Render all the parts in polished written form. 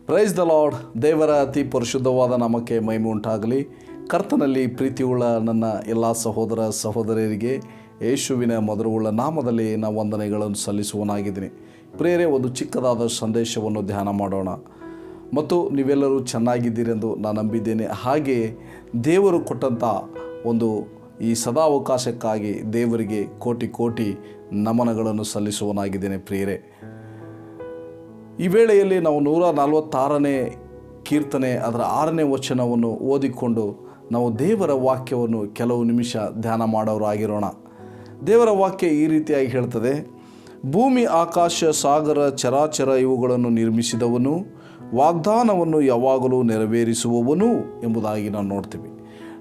Praise the lord. ದೇವರ ಅತಿ ಪರಿಶುದ್ಧವಾದ ನಾಮಕ್ಕೆ ಮಹಿಮೆ ಉಂಟಾಗಲಿ. ಕರ್ತನಲ್ಲಿ ಪ್ರೀತಿಯುಳ್ಳ ನನ್ನ ಎಲ್ಲ ಸಹೋದರ ಸಹೋದರಿಯರಿಗೆ ಯೇಸುವಿನ ಮಧುರವುಳ್ಳ ನಾಮದಲ್ಲಿ ನಾವು ವಂದನೆಗಳನ್ನು ಸಲ್ಲಿಸುವನಾಗಿದ್ದೀನಿ. ಪ್ರಿಯರೇ, ಒಂದು ಚಿಕ್ಕದಾದ ಸಂದೇಶವನ್ನು ಧ್ಯಾನ ಮಾಡೋಣ. ಮತ್ತು ನೀವೆಲ್ಲರೂ ಚೆನ್ನಾಗಿದ್ದೀರೆಂದು ನಾನು ನಂಬಿದ್ದೇನೆ. ಹಾಗೆ ದೇವರು ಕೊಟ್ಟಂಥ ಒಂದು ಈ ಸದಾವಕಾಶಕ್ಕಾಗಿ ದೇವರಿಗೆ ಕೋಟಿ ಕೋಟಿ ನಮನಗಳನ್ನು ಸಲ್ಲಿಸುವನಾಗಿದ್ದೇನೆ. ಪ್ರಿಯರೇ, ಈ ವೇಳೆಯಲ್ಲಿ ನಾವು 146ನೇ ಕೀರ್ತನೆ ಅದರ 6ನೇ ವಚನವನ್ನು ಓದಿಕೊಂಡು ನಾವು ದೇವರ ವಾಕ್ಯವನ್ನು ಕೆಲವು ನಿಮಿಷ ಧ್ಯಾನ ಮಾಡೋರಾಗಿರೋಣ. ದೇವರ ವಾಕ್ಯ ಈ ರೀತಿಯಾಗಿ ಹೇಳ್ತದೆ: ಭೂಮಿ, ಆಕಾಶ, ಸಾಗರ, ಚರಾಚರ ಇವುಗಳನ್ನು ನಿರ್ಮಿಸಿದವನು, ವಾಗ್ದಾನವನ್ನು ಯಾವಾಗಲೂ ನೆರವೇರಿಸುವವನು ಎಂಬುದಾಗಿ ನಾವು ನೋಡ್ತೀವಿ.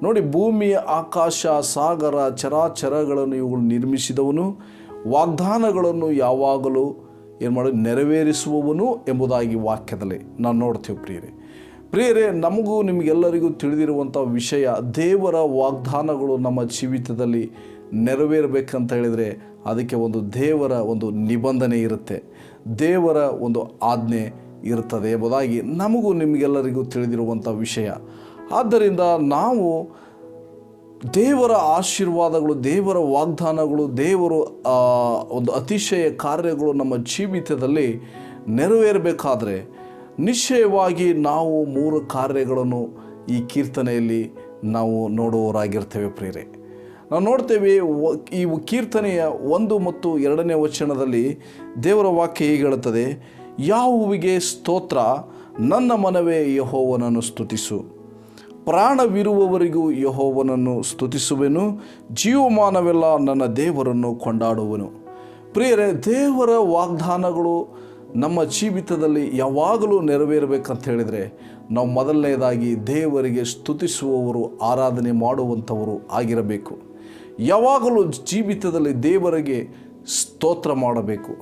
ನೋಡಿ, ಭೂಮಿ, ಆಕಾಶ, ಸಾಗರ, ಚರಾಚರಗಳನ್ನು ಇವುಗಳು ನಿರ್ಮಿಸಿದವನು, ವಾಗ್ದಾನಗಳನ್ನು ಯಾವಾಗಲೂ ನೆರವೇರಿಸುವವನು ಎಂಬುದಾಗಿ ವಾಕ್ಯದಲ್ಲಿ ನಾವು ನೋಡ್ತೀವಿ. ಪ್ರಿಯರೇ, ನಮಗೂ ನಿಮಗೆಲ್ಲರಿಗೂ ತಿಳಿದಿರುವಂಥ ವಿಷಯ, ದೇವರ ವಾಗ್ದಾನಗಳು ನಮ್ಮ ಜೀವಿತದಲ್ಲಿ ನೆರವೇರಬೇಕಂತ ಹೇಳಿದರೆ ಅದಕ್ಕೆ ಒಂದು ದೇವರ ಒಂದು ನಿಬಂಧನೆ ಇರುತ್ತೆ, ದೇವರ ಒಂದು ಆಜ್ಞೆ ಇರ್ತದೆ ಎಂಬುದಾಗಿ ನಮಗೂ ನಿಮಗೆಲ್ಲರಿಗೂ ತಿಳಿದಿರುವಂಥ ವಿಷಯ. ಆದ್ದರಿಂದ ನಾವು ದೇವರ ಆಶೀರ್ವಾದಗಳು, ದೇವರ ವಾಗ್ದಾನಗಳು, ದೇವರು ಒಂದು ಅತಿಶಯ ಕಾರ್ಯಗಳು ನಮ್ಮ ಜೀವಿತದಲ್ಲಿ ನೆರವೇರಬೇಕಾದ್ರೆ ನಿಶ್ಚಯವಾಗಿ ನಾವು 3 ಕಾರ್ಯಗಳನ್ನು ಈ ಕೀರ್ತನೆಯಲ್ಲಿ ನಾವು ನೋಡುವವರಾಗಿರ್ತೇವೆ. ಪ್ರಿಯರೇ, ನಾವು ನೋಡ್ತೇವೆ ಈ ಕೀರ್ತನೆಯ 1 ಮತ್ತು 2ನೇ ವಚನದಲ್ಲಿ ದೇವರ ವಾಕ್ಯ ಹೀಗೆ ಹೇಳುತ್ತದೆ: ಯೆಹೋವನಿಗೆ ಸ್ತೋತ್ರ, ನನ್ನ ಮನವೇ ಯೆಹೋವನನ್ನು ಸ್ತುತಿಸು. ಪ್ರಾಣವಿರುವವರಿಗೂ ಯೆಹೋವನನ್ನು ಸ್ತುತಿಸುವೆನು, ಜೀವಮಾನವೆಲ್ಲ ನನ್ನ ದೇವರನ್ನು ಕೊಂಡಾಡುವನು. ಪ್ರಿಯರೇ, ದೇವರ ವಾಗ್ದಾನಗಳು ನಮ್ಮ ಜೀವಿತದಲ್ಲಿ ಯಾವಾಗಲೂ ನೆರವೇರಬೇಕಂತ ಹೇಳಿದರೆ ನಾವು ಮೊದಲನೇದಾಗಿ ದೇವರಿಗೆ ಸ್ತುತಿಸುವವರು, ಆರಾಧನೆ ಮಾಡುವಂಥವರು ಆಗಿರಬೇಕು. ಯಾವಾಗಲೂ ಜೀವಿತದಲ್ಲಿ ದೇವರಿಗೆ ಸ್ತೋತ್ರ ಮಾಡಬೇಕು.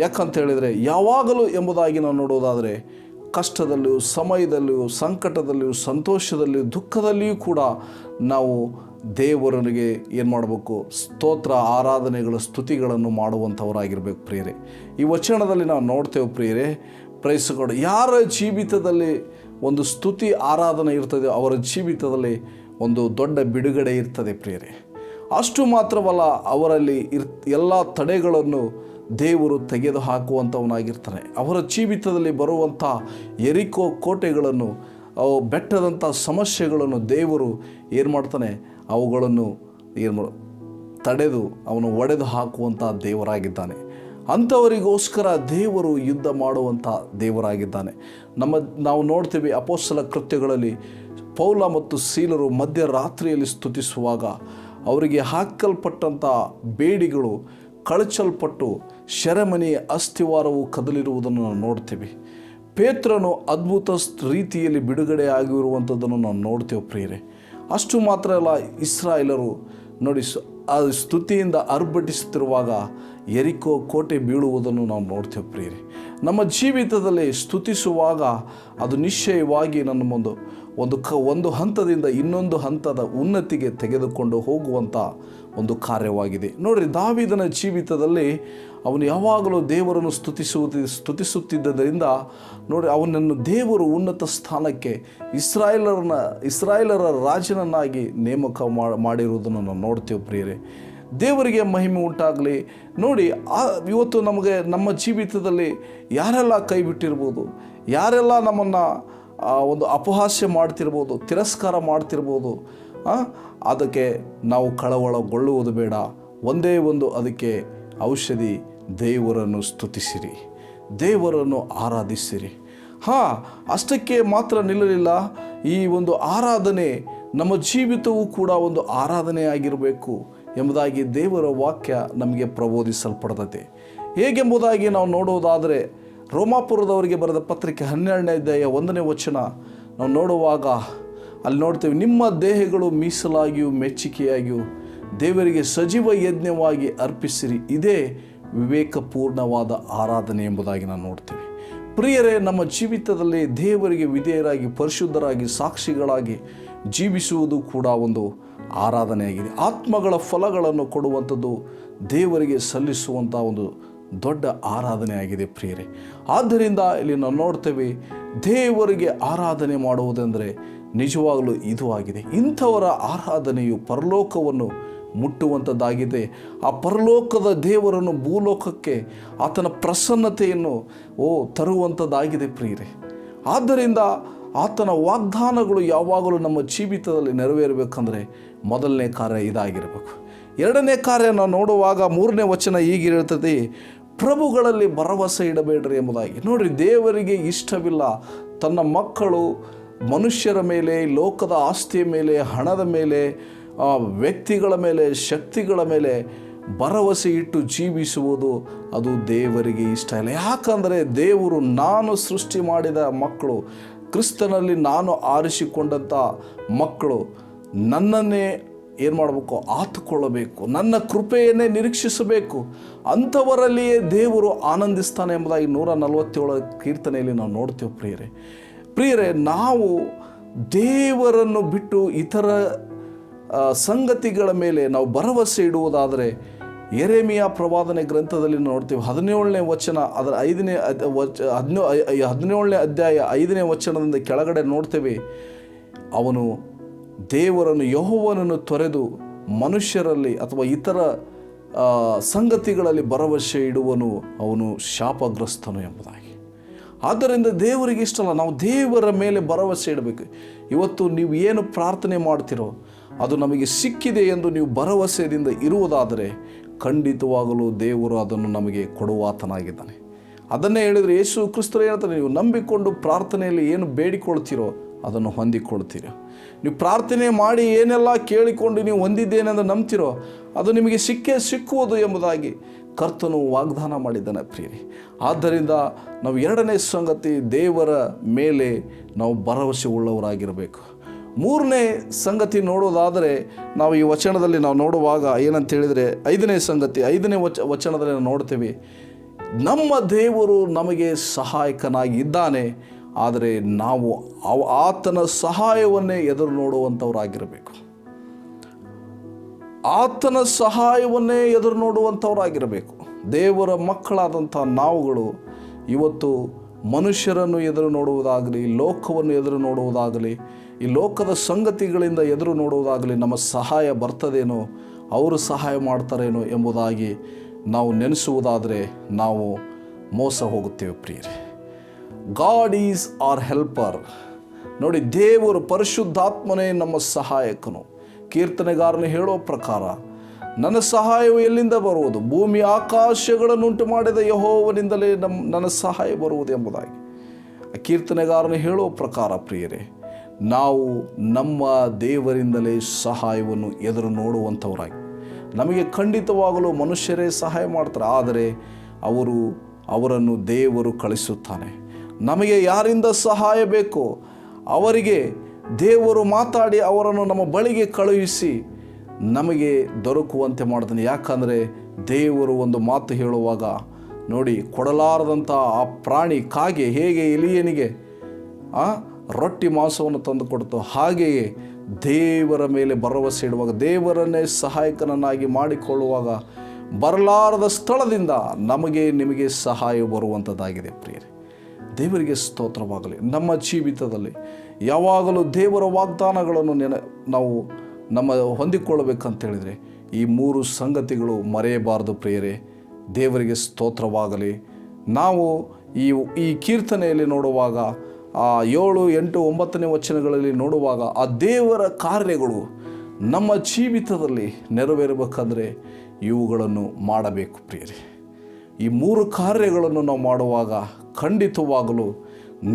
ಯಾಕಂತ ಹೇಳಿದರೆ ಯಾವಾಗಲೂ ಎಂಬುದಾಗಿ ನಾವು ನೋಡೋದಾದರೆ ಕಷ್ಟದಲ್ಲಿಯೂ, ಸಮಯದಲ್ಲಿಯೂ, ಸಂಕಟದಲ್ಲಿಯೂ, ಸಂತೋಷದಲ್ಲಿಯೂ, ದುಃಖದಲ್ಲಿಯೂ ಕೂಡ ನಾವು ದೇವರನಿಗೆ ಏನು ಮಾಡಬೇಕು? ಸ್ತೋತ್ರ, ಆರಾಧನೆಗಳ ಸ್ತುತಿಗಳನ್ನು ಮಾಡುವಂಥವರಾಗಿರ್ಬೇಕು. ಪ್ರಿಯರೇ, ಈ ವಚನದಲ್ಲಿ ನಾವು ನೋಡ್ತೇವೆ ಪ್ರಿಯರೇ, ಪ್ರೈಸ್ಗಳು ಯಾರ ಜೀವಿತದಲ್ಲಿ ಒಂದು ಸ್ತುತಿ ಆರಾಧನೆ ಇರ್ತದೆ ಅವರ ಜೀವಿತದಲ್ಲಿ ಒಂದು ದೊಡ್ಡ ಬಿಡುಗಡೆ ಇರ್ತದೆ. ಪ್ರಿಯರೇ, ಅಷ್ಟು ಮಾತ್ರವಲ್ಲ, ಅವರಲ್ಲಿ ಎಲ್ಲ ತಡೆಗಳನ್ನು ದೇವರು ತೆಗೆದು ಹಾಕುವಂಥವನಾಗಿರ್ತಾನೆ. ಅವರ ಜೀವಿತದಲ್ಲಿ ಬರುವಂಥ ಎರಿಕೋ ಕೋಟೆಗಳನ್ನು, ಬೆಟ್ಟದಂಥ ಸಮಸ್ಯೆಗಳನ್ನು ದೇವರು ಏನು ಮಾಡ್ತಾನೆ? ಅವುಗಳನ್ನು ತಡೆದು ಅವನು ಒಡೆದು ಹಾಕುವಂಥ ದೇವರಾಗಿದ್ದಾನೆ. ಅಂಥವರಿಗೋಸ್ಕರ ದೇವರು ಯುದ್ಧ ಮಾಡುವಂಥ ದೇವರಾಗಿದ್ದಾನೆ. ನಾವು ನೋಡ್ತೀವಿ ಅಪೊಸ್ತಲ ಕೃತ್ಯಗಳಲ್ಲಿ ಪೌಲ ಮತ್ತು ಸೀಲರು ಮಧ್ಯರಾತ್ರಿಯಲ್ಲಿ ಸ್ತುತಿಸುವಾಗ ಅವರಿಗೆ ಹಾಕಲ್ಪಟ್ಟಂಥ ಬೇಡಿಗಳು ಕಳಚಲ್ಪಟ್ಟು ಸೆರೆಮನೆಯ ಅಸ್ಥಿವಾರವು ಕದಲಿರುವುದನ್ನು ನಾವು ನೋಡ್ತೀವಿ. ಪೇತ್ರನು ಅದ್ಭುತ ರೀತಿಯಲ್ಲಿ ಬಿಡುಗಡೆ ಆಗಿರುವಂಥದ್ದನ್ನು ನಾವು ನೋಡ್ತೇವೆ. ಪ್ರಿಯರೇ, ಅಷ್ಟು ಮಾತ್ರ ಅಲ್ಲ, ಇಸ್ರಾಯೇಲರು ನೋಡಿ ಆ ಸ್ತುತಿಯಿಂದ ಅರ್ಭಟಿಸುತ್ತಿರುವಾಗ ಎರಿಕೋ ಕೋಟೆ ಬೀಳುವುದನ್ನು ನಾವು ನೋಡ್ತೇವೆ. ಪ್ರಿಯರೇ, ನಮ್ಮ ಜೀವಿತದಲ್ಲಿ ಸ್ತುತಿಸುವಾಗ ಅದು ನಿಶ್ಚಯವಾಗಿ ನನ್ನ ಒಂದು ಹಂತದಿಂದ ಇನ್ನೊಂದು ಹಂತದ ಉನ್ನತಿಗೆ ತೆಗೆದುಕೊಂಡು ಹೋಗುವಂಥ ಒಂದು ಕಾರ್ಯವಾಗಿದೆ. ನೋಡಿರಿ, ದಾವೀದನ ಜೀವಿತದಲ್ಲಿ ಅವನು ಯಾವಾಗಲೂ ದೇವರನ್ನು ಸ್ತುತಿಸುತ್ತಿದ್ದರಿಂದ ನೋಡಿ ಅವನನ್ನು ದೇವರು ಉನ್ನತ ಸ್ಥಾನಕ್ಕೆ ಇಸ್ರಾಯೇಲರ ರಾಜನನ್ನಾಗಿ ನೇಮಕ ಮಾಡಿರುವುದನ್ನು ನಾವು ನೋಡ್ತೇವೆ. ಪ್ರಿಯರೇ, ದೇವರಿಗೆ ಮಹಿಮೆ ಉಂಟಾಗಲಿ. ನೋಡಿ, ಇವತ್ತು ನಮ್ಮ ಜೀವಿತದಲ್ಲಿ ಯಾರೆಲ್ಲ ಕೈ ಬಿಟ್ಟಿರ್ಬೋದು, ಯಾರೆಲ್ಲ ನಮ್ಮನ್ನು ಒಂದು ಅಪಹಾಸ್ಯ ಮಾಡ್ತಿರ್ಬೋದು, ತಿರಸ್ಕಾರ ಮಾಡ್ತಿರ್ಬೋದು, ಅದಕ್ಕೆ ನಾವು ಕಳವಳಗೊಳ್ಳುವುದು ಬೇಡ. ಒಂದೇ ಒಂದು ಅದಕ್ಕೆ ಔಷಧಿ: ದೇವರನ್ನು ಸ್ತುತಿಸಿರಿ, ದೇವರನ್ನು ಆರಾಧಿಸಿರಿ. ಅಷ್ಟಕ್ಕೆ ಮಾತ್ರ ನಿಲ್ಲಲಿಲ್ಲ. ಈ ಒಂದು ಆರಾಧನೆ ನಮ್ಮ ಜೀವಿತವೂ ಕೂಡ ಒಂದು ಆರಾಧನೆ ಆಗಿರಬೇಕು ಎಂಬುದಾಗಿ ದೇವರ ವಾಕ್ಯ ನಮಗೆ ಪ್ರಬೋಧಿಸಲ್ಪಡ್ತದೆ. ಹೇಗೆಂಬುದಾಗಿ ನಾವು ನೋಡುವುದಾದರೆ ರೋಮಾಪುರದವರಿಗೆ ಬರೆದ ಪತ್ರಿಕೆ 12ನೇ ಅಧ್ಯಾಯ 1ನೇ ವಚನ ನಾವು ನೋಡುವಾಗ ಅಲ್ಲಿ ನೋಡ್ತೇವೆ: ನಿಮ್ಮ ದೇಹಗಳು ಮೀಸಲಾಗಿಯೂ ಮೆಚ್ಚುಗೆಯಾಗಿಯೂ ದೇವರಿಗೆ ಸಜೀವ ಯಜ್ಞವಾಗಿ ಅರ್ಪಿಸಿರಿ, ಇದೇ ವಿವೇಕಪೂರ್ಣವಾದ ಆರಾಧನೆ ಎಂಬುದಾಗಿ ನಾವು ನೋಡ್ತೇವೆ. ಪ್ರಿಯರೇ, ನಮ್ಮ ಜೀವಿತದಲ್ಲಿ ದೇವರಿಗೆ ವಿಧೇಯರಾಗಿ, ಪರಿಶುದ್ಧರಾಗಿ, ಸಾಕ್ಷಿಗಳಾಗಿ ಜೀವಿಸುವುದು ಕೂಡ ಒಂದು ಆರಾಧನೆಯಾಗಿದೆ. ಆತ್ಮಗಳ ಫಲಗಳನ್ನು ಕೊಡುವಂಥದ್ದು, ದೇವರಿಗೆ ಸಲ್ಲಿಸುವಂಥ ಒಂದು ದೊಡ್ಡ ಆರಾಧನೆ ಆಗಿದೆ ಪ್ರಿಯರೇ. ಆದ್ದರಿಂದ ಇಲ್ಲಿ ನಾವು ನೋಡ್ತೇವೆ, ದೇವರಿಗೆ ಆರಾಧನೆ ಮಾಡುವುದೆಂದರೆ ನಿಜವಾಗಲೂ ಇದು ಆಗಿದೆ. ಇಂಥವರ ಆರಾಧನೆಯು ಪರಲೋಕವನ್ನು ಮುಟ್ಟುವಂಥದ್ದಾಗಿದೆ. ಆ ಪರಲೋಕದ ದೇವರನ್ನು ಭೂಲೋಕಕ್ಕೆ ಆತನ ಪ್ರಸನ್ನತೆಯನ್ನು ತರುವಂಥದ್ದಾಗಿದೆ ಪ್ರಿಯರೇ. ಆದ್ದರಿಂದ ಆತನ ವಾಗ್ದಾನಗಳು ಯಾವಾಗಲೂ ನಮ್ಮ ಜೀವಿತದಲ್ಲಿ ನೆರವೇರಬೇಕಂದ್ರೆ ಮೊದಲನೇ ಕಾರ್ಯ ಇದಾಗಿರಬೇಕು. ಎರಡನೇ ಕಾರ್ಯ ನಾವು ನೋಡುವಾಗ 3ನೇ ವಚನ ಹೀಗಿರುತ್ತದೆ, ಪ್ರಭುಗಳಲ್ಲಿ ಭರವಸೆ ಇಡಬೇಡ್ರಿ ಎಂಬುದಾಗಿ. ನೋಡಿರಿ, ದೇವರಿಗೆ ಇಷ್ಟವಿಲ್ಲ ತನ್ನ ಮಕ್ಕಳು ಮನುಷ್ಯರ ಮೇಲೆ, ಲೋಕದ ಆಸ್ತಿಯ ಮೇಲೆ, ಹಣದ ಮೇಲೆ, ವ್ಯಕ್ತಿಗಳ ಮೇಲೆ, ಶಕ್ತಿಗಳ ಮೇಲೆ ಭರವಸೆ ಇಟ್ಟು ಜೀವಿಸುವುದು ಅದು ದೇವರಿಗೆ ಇಷ್ಟ ಇಲ್ಲ. ಯಾಕಂದರೆ ದೇವರು ನಾನು ಸೃಷ್ಟಿ ಮಾಡಿದ ಮಕ್ಕಳು, ಕ್ರಿಸ್ತನಲ್ಲಿ ನಾನು ಆರಿಸಿಕೊಂಡಂಥ ಮಕ್ಕಳು ನನ್ನನ್ನೇ ಏನು ಮಾಡಬೇಕು, ಆತುಕೊಳ್ಳಬೇಕು, ನನ್ನ ಕೃಪೆಯನ್ನೇ ನಿರೀಕ್ಷಿಸಬೇಕು. ಅಂಥವರಲ್ಲಿಯೇ ದೇವರು ಆನಂದಿಸ್ತಾನೆ ಎಂಬುದಾಗಿ 147 ಕೀರ್ತನೆಯಲ್ಲಿ ನಾವು ನೋಡ್ತೇವೆ ಪ್ರಿಯರೇ. ನಾವು ದೇವರನ್ನು ಬಿಟ್ಟು ಇತರ ಸಂಗತಿಗಳ ಮೇಲೆ ನಾವು ಭರವಸೆ ಇಡುವುದಾದರೆ ಯೆರೆಮೀಯ ಪ್ರವಾದನೆ ಗ್ರಂಥದಲ್ಲಿ ನೋಡ್ತೀವಿ 17ನೇ ವಚನ, ಅದರ 17ನೇ ಅಧ್ಯಾಯ 5ನೇ ವಚನದಿಂದ ಕೆಳಗಡೆ ನೋಡ್ತೇವೆ, ಅವನು ದೇವರನ್ನು ಯೆಹೋವನನ್ನು ತೊರೆದು ಮನುಷ್ಯರಲ್ಲಿ ಅಥವಾ ಇತರ ಸಂಗತಿಗಳಲ್ಲಿ ಭರವಸೆ ಇಡುವನು, ಅವನು ಶಾಪಗ್ರಸ್ತನು ಎಂಬುದಾಗಿ. ಆದ್ದರಿಂದ ದೇವರಿಗೆ ಇಷ್ಟಲ್ಲ, ನಾವು ದೇವರ ಮೇಲೆ ಭರವಸೆ ಇಡಬೇಕು. ಇವತ್ತು ನೀವು ಏನು ಪ್ರಾರ್ಥನೆ ಮಾಡ್ತಿರೋ ಅದು ನಮಗೆ ಸಿಕ್ಕಿದೆ ಎಂದು ನೀವು ಭರವಸೆಯಿಂದ ಇರುವುದಾದರೆ ಖಂಡಿತವಾಗಲೂ ದೇವರು ಅದನ್ನು ನಮಗೆ ಕೊಡುವಾತನಾಗಿದ್ದಾನೆ. ಅದನ್ನೇ ಹೇಳಿದರೆ ಯೇಸು ಕ್ರಿಸ್ತರು ಹೇಳ್ತಾರೆ, ನೀವು ನಂಬಿಕೊಂಡು ಪ್ರಾರ್ಥನೆಯಲ್ಲಿ ಏನು ಬೇಡಿಕೊಳ್ತೀರೋ ಅದನ್ನು ಹೊಂದಿಕೊಳ್ತೀರೋ. ನೀವು ಪ್ರಾರ್ಥನೆ ಮಾಡಿ ಏನೆಲ್ಲ ಕೇಳಿಕೊಂಡು ನೀವು ಹೊಂದಿದ್ದೇನೆಂದು ನಂಬ್ತಿರೋ ಅದು ನಿಮಗೆ ಸಿಕ್ಕುವುದು ಎಂಬುದಾಗಿ ಕರ್ತನು ವಾಗ್ದಾನ ಮಾಡಿದ್ದಾನೆ ಪ್ರಿಯರೇ. ಆದ್ದರಿಂದ ನಾವು ಎರಡನೇ ಸಂಗತಿ, ದೇವರ ಮೇಲೆ ನಾವು ಭರವಸೆ ಉಳ್ಳವರಾಗಿರಬೇಕು. 3ನೇ ಸಂಗತಿ ನೋಡೋದಾದರೆ ನಾವು ಈ ವಚನದಲ್ಲಿ ನಾವು ನೋಡುವಾಗ ಏನಂತ ಹೇಳಿದರೆ 5ನೇ ಸಂಗತಿ 5ನೇ ವಚನದಲ್ಲಿ ನಾವು ನೋಡ್ತೇವೆ, ನಮ್ಮ ದೇವರು ನಮಗೆ ಸಹಾಯಕನಾಗಿ ಇದ್ದಾನೆ, ಆದರೆ ನಾವು ಆತನ ಸಹಾಯವನ್ನೇ ಎದುರು ನೋಡುವಂಥವರಾಗಿರಬೇಕು. ಆತನ ಸಹಾಯವನ್ನೇ ಎದುರು ನೋಡುವಂಥವರಾಗಿರಬೇಕು. ದೇವರ ಮಕ್ಕಳಾದಂಥ ನಾವುಗಳು ಇವತ್ತು ಮನುಷ್ಯರನ್ನು ಎದುರು ನೋಡುವುದಾಗಲಿ, ಲೋಕವನ್ನು ಎದುರು ನೋಡುವುದಾಗಲಿ, ಈ ಲೋಕದ ಸಂಗತಿಗಳಿಂದ ಎದುರು ನೋಡುವುದಾಗಲಿ ನಮ್ಮ ಸಹಾಯ ಬರ್ತದೇನೋ, ಅವರು ಸಹಾಯ ಮಾಡ್ತಾರೇನೋ ಎಂಬುದಾಗಿ ನಾವು ನೆನೆಸುವುದಾದರೆ ನಾವು ಮೋಸ ಹೋಗುತ್ತೇವೆ ಪ್ರಿಯರೇ. God is our helper. ನೋಡಿ, ದೇವರು ಪರಿಶುದ್ಧಾತ್ಮನೇ ನಮ್ಮ ಸಹಾಯಕನು. ಕೀರ್ತನೆಗಾರನು ಹೇಳೋ ಪ್ರಕಾರ, ನನ್ನ ಸಹಾಯವು ಎಲ್ಲಿಂದ ಬರುವುದು? ಭೂಮಿ ಆಕಾಶಗಳನ್ನುಂಟು ಮಾಡಿದ ಯೆಹೋವನಿಂದಲೇ ನನ್ನ ಸಹಾಯ ಬರುವುದು ಎಂಬುದಾಗಿ ಕೀರ್ತನೆಗಾರನು ಹೇಳೋ ಪ್ರಕಾರ ಪ್ರಿಯರೇ, ನಾವು ನಮ್ಮ ದೇವರಿಂದಲೇ ಸಹಾಯವನ್ನು ಎದುರು ನೋಡುವಂಥವರಾಗಿ, ನಮಗೆ ಖಂಡಿತವಾಗಲೂ ಮನುಷ್ಯರೇ ಸಹಾಯ ಮಾಡ್ತಾರೆ, ಆದರೆ ಅವರನ್ನು ದೇವರು ಕಳಿಸುತ್ತಾನೆ. ನಮಗೆ ಯಾರಿಂದ ಸಹಾಯ ಬೇಕೋ ಅವರಿಗೆ ದೇವರು ಮಾತಾಡಿ ಅವರನ್ನು ನಮ್ಮ ಬಳಿಗೆ ಕಳುಹಿಸಿ ನಮಗೆ ದೊರಕುವಂತೆ ಮಾಡ್ತಾನೆ. ಯಾಕಂದರೆ ದೇವರು ಒಂದು ಮಾತು ಹೇಳುವಾಗ ನೋಡಿ, ಕೊಡಲಾರದಂಥ ಆ ಪ್ರಾಣಿ ಕಾಗೆ ಹೇಗೆ ಎಲಿಯನಿಗೆ ರೊಟ್ಟಿ ಮಾಂಸವನ್ನು ತಂದು ಕೊಡ್ತು, ಹಾಗೆಯೇ ದೇವರ ಮೇಲೆ ಭರವಸೆ ಇಡುವಾಗ, ದೇವರನ್ನೇ ಸಹಾಯಕನನ್ನಾಗಿ ಮಾಡಿಕೊಳ್ಳುವಾಗ ಬರಲಾರದ ಸ್ಥಳದಿಂದ ನಿಮಗೆ ಸಹಾಯ ಬರುವಂಥದ್ದಾಗಿದೆ ಪ್ರಿಯರೇ. ದೇವರಿಗೆ ಸ್ತೋತ್ರವಾಗಲಿ. ನಮ್ಮ ಜೀವಿತದಲ್ಲಿ ಯಾವಾಗಲೂ ದೇವರ ವಾಗ್ದಾನಗಳನ್ನು ನಾವು ಹೊಂದಿಕೊಳ್ಳಬೇಕಂತೇಳಿದರೆ ಈ 3 ಸಂಗತಿಗಳು ಮರೆಯಬಾರದು ಪ್ರಿಯರೇ. ದೇವರಿಗೆ ಸ್ತೋತ್ರವಾಗಲಿ. ನಾವು ಈ ಕೀರ್ತನೆಯಲ್ಲಿ ನೋಡುವಾಗ 7, 8, 9ನೇ ವಚನಗಳಲ್ಲಿ ನೋಡುವಾಗ ಆ ದೇವರ ಕಾರ್ಯಗಳು ನಮ್ಮ ಜೀವಿತದಲ್ಲಿ ನೆರವೇರಬೇಕಂದ್ರೆ ಇವುಗಳನ್ನು ಮಾಡಬೇಕು ಪ್ರಿಯರೇ. ಈ 3 ಕಾರ್ಯಗಳನ್ನು ನಾವು ಮಾಡುವಾಗ ಖಂಡಿತವಾಗಲೂ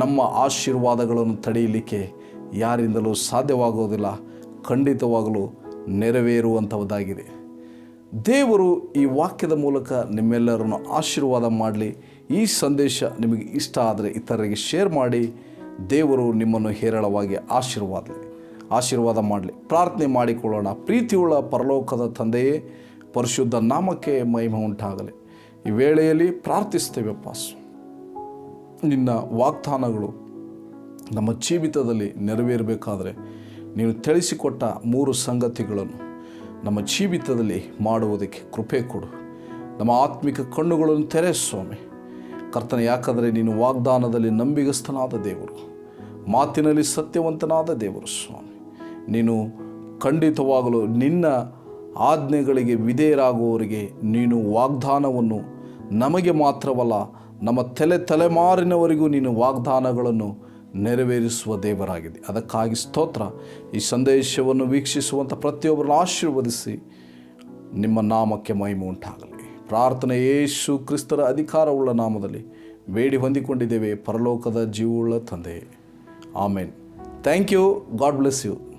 ನಮ್ಮ ಆಶೀರ್ವಾದಗಳನ್ನು ತಡೆಯಲಿಕ್ಕೆ ಯಾರಿಂದಲೂ ಸಾಧ್ಯವಾಗುವುದಿಲ್ಲ, ಖಂಡಿತವಾಗಲೂ ನೆರವೇರುವಂಥದ್ದಾಗಿದೆ. ದೇವರು ಈ ವಾಕ್ಯದ ಮೂಲಕ ನಿಮ್ಮೆಲ್ಲರನ್ನು ಆಶೀರ್ವಾದ ಮಾಡಲಿ. ಈ ಸಂದೇಶ ನಿಮಗೆ ಇಷ್ಟ ಆದರೆ ಇತರರಿಗೆ ಶೇರ್ ಮಾಡಿ. ದೇವರು ನಿಮ್ಮನ್ನು ಹೇರಳವಾಗಿ ಆಶೀರ್ವಾದ ಮಾಡಲಿ. ಪ್ರಾರ್ಥನೆ ಮಾಡಿಕೊಳ್ಳೋಣ. ಪ್ರೀತಿಯುಳ್ಳ ಪರಲೋಕದ ತಂದೆಯೇ, ಪರಿಶುದ್ಧ ನಾಮಕ್ಕೆ ಮಹಿಮೆ ಉಂಟಾಗಲಿ. ಈ ವೇಳೆಯಲ್ಲಿ ಪ್ರಾರ್ಥಿಸ್ತೇವೆಪ್ಪ, ನಿನ್ನ ವಾಗ್ದಾನಗಳು ನಮ್ಮ ಜೀವಿತದಲ್ಲಿ ನೆರವೇರಬೇಕಾದರೆ ನೀನು ತಿಳಿಸಿಕೊಟ್ಟ 3 ಸಂಗತಿಗಳನ್ನು ನಮ್ಮ ಜೀವಿತದಲ್ಲಿ ಮಾಡುವುದಕ್ಕೆ ಕೃಪೆ ಕೊಡು. ನಮ್ಮ ಆತ್ಮಿಕ ಕಣ್ಣುಗಳನ್ನು ತೆರೆ ಸ್ವಾಮಿ ಕರ್ತನೆ. ಯಾಕಂದರೆ ನೀನು ವಾಗ್ದಾನದಲ್ಲಿ ನಂಬಿಗಸ್ತನಾದ ದೇವರು, ಮಾತಿನಲ್ಲಿ ಸತ್ಯವಂತನಾದ ದೇವರು ಸ್ವಾಮಿ. ನೀನು ಖಂಡಿತವಾಗಲು ನಿನ್ನ ಆಜ್ಞೆಗಳಿಗೆ ವಿಧೇಯರಾಗುವವರಿಗೆ ನೀನು ವಾಗ್ದಾನವನ್ನು ನಮಗೆ ಮಾತ್ರವಲ್ಲ ನಮ್ಮ ತಲೆಮಾರಿನವರಿಗೂ ನೀನು ವಾಗ್ದಾನಗಳನ್ನು ನೆರವೇರಿಸುವ ದೇವರಾಗಿದೆ. ಅದಕ್ಕಾಗಿ ಸ್ತೋತ್ರ. ಈ ಸಂದೇಶವನ್ನು ವೀಕ್ಷಿಸುವಂಥ ಪ್ರತಿಯೊಬ್ಬರನ್ನು ಆಶೀರ್ವದಿಸಿ ನಿಮ್ಮ ನಾಮಕ್ಕೆ ಮಹಿಮೆ ಉಂಟಾಗಲಿ. ಪ್ರಾರ್ಥನೆ ಯೇಸು ಕ್ರಿಸ್ತರ ಅಧಿಕಾರವುಳ್ಳ ನಾಮದಲ್ಲಿ ಬೇಡಿ ಹೊಂದಿಕೊಂಡಿದ್ದೇವೆ ಪರಲೋಕದ ಜೀವವುಳ್ಳ ತಂದೆ. Amen. Thank you. God bless you.